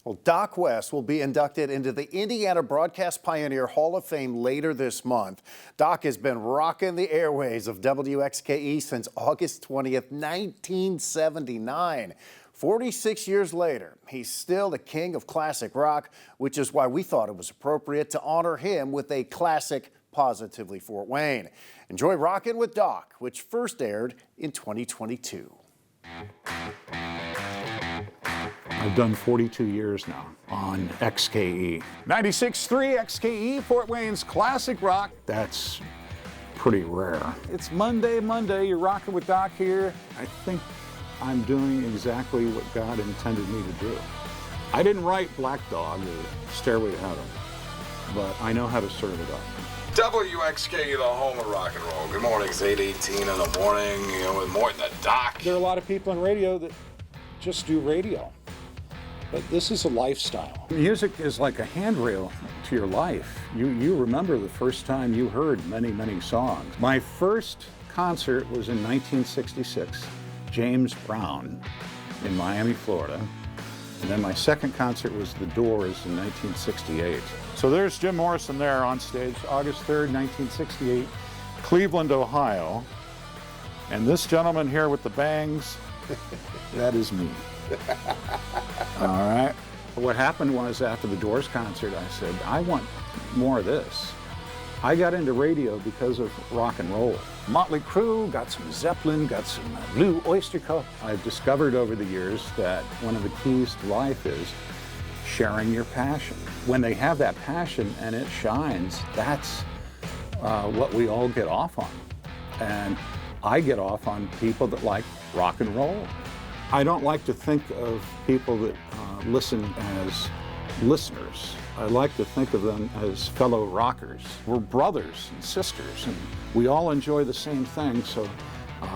Well, Doc West will be inducted into the Indiana Broadcast Pioneer Hall of Fame later this month. Doc has been rocking the airways of WXKE since August 20th, 1979. 46 years later, he's still the king of classic rock, which is why we thought it was appropriate to honor him with a classic Positively Fort Wayne. Enjoy Rockin' with Doc, which first aired in 2022. I've done 42 years now on XKE. 96.3 XKE, Fort Wayne's classic rock. That's pretty rare. It's Monday, you're rocking with Doc here. I think I'm doing exactly what God intended me to do. I didn't write Black Dog or Stairway to Heaven, but I know how to serve it up. WXKE, the home of rock and roll. Good morning, it's 8:18 in the morning, with more than the Doc. There are a lot of people in radio that just do radio. But this is a lifestyle. Music is like a handrail to your life. You remember the first time you heard many, many songs. My first concert was in 1966, James Brown in Miami, Florida. And then my second concert was The Doors in 1968. So there's Jim Morrison there on stage, August 3rd, 1968, Cleveland, Ohio. And this gentleman here with the bangs, that is me. All right. What happened was after the Doors concert, I said, I want more of this. I got into radio because of rock and roll. Motley Crue, got some Zeppelin, got some Blue Oyster Cult. I've discovered over the years that one of the keys to life is sharing your passion. When they have that passion and it shines, that's what we all get off on. And I get off on people that like rock and roll. I don't like to think of people that listen as listeners. I like to think of them as fellow rockers. We're brothers and sisters, and we all enjoy the same thing, so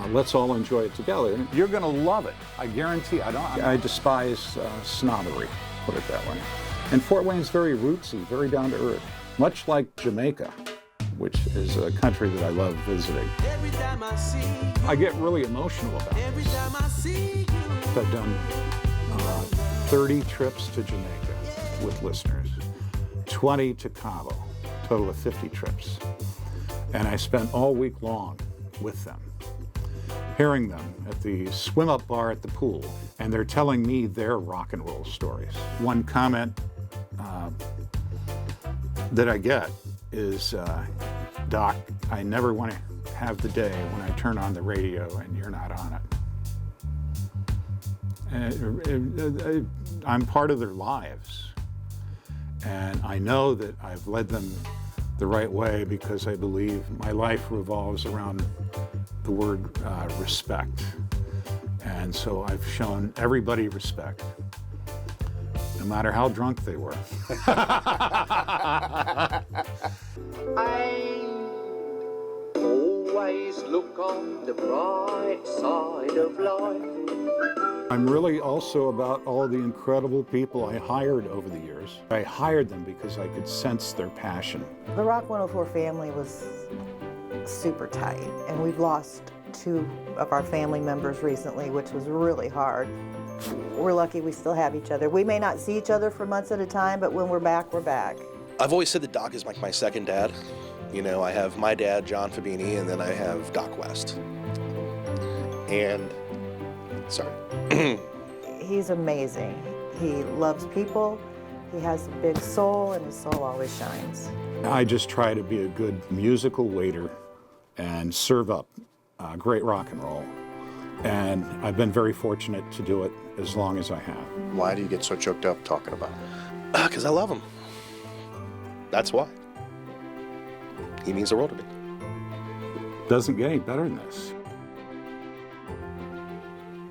let's all enjoy it together. You're gonna love it, I guarantee. I despise snobbery, put it that way. And Fort Wayne's very rootsy, very down to earth, much like Jamaica, which is a country that I love visiting. I get really emotional about this. I've done 30 trips to Jamaica with listeners, 20 to Cabo, total of 50 trips. And I spent all week long with them, hearing them at the swim-up bar at the pool, and they're telling me their rock and roll stories. One comment that I get is, Doc, I never want to have the day when I turn on the radio and you're not on it. And I'm part of their lives. And I know that I've led them the right way because I believe my life revolves around the word respect. And so I've shown everybody respect, no matter how drunk they were. I always look on the bright side of life. I'm really also about all the incredible people I hired over the years. I hired them because I could sense their passion. The Rock 104 family was super tight, and we've lost 2 of our family members recently, which was really hard. We're lucky we still have each other. We may not see each other for months at a time, but when we're back, we're back. I've always said that Doc is like my second dad. You know, I have my dad, John Fabini, and then I have Doc West. And, sorry. He's amazing. He loves people. He has a big soul, and his soul always shines. I just try to be a good musical waiter and serve up great rock and roll. And I've been very fortunate to do it as long as I have. Why do you get so choked up talking about it? Because I love him. That's why. He means the world to me. Doesn't get any better than this.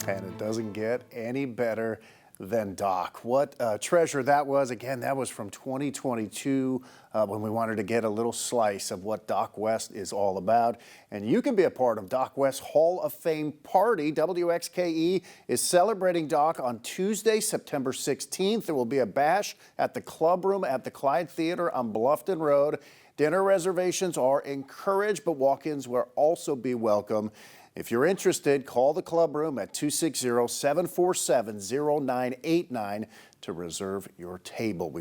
And it doesn't get any better than Doc. What a treasure that was. Again, that was from 2022 when we wanted to get a little slice of what Doc West is all about. And you can be a part of Doc West's Hall of Fame party. WXKE is celebrating Doc on Tuesday, September 16th. There will be a bash at the Club Room at the Clyde Theater on Bluffton Road. Dinner reservations are encouraged, but walk-ins will also be welcome. If you're interested, call the club room at 260-747-0989 to reserve your table.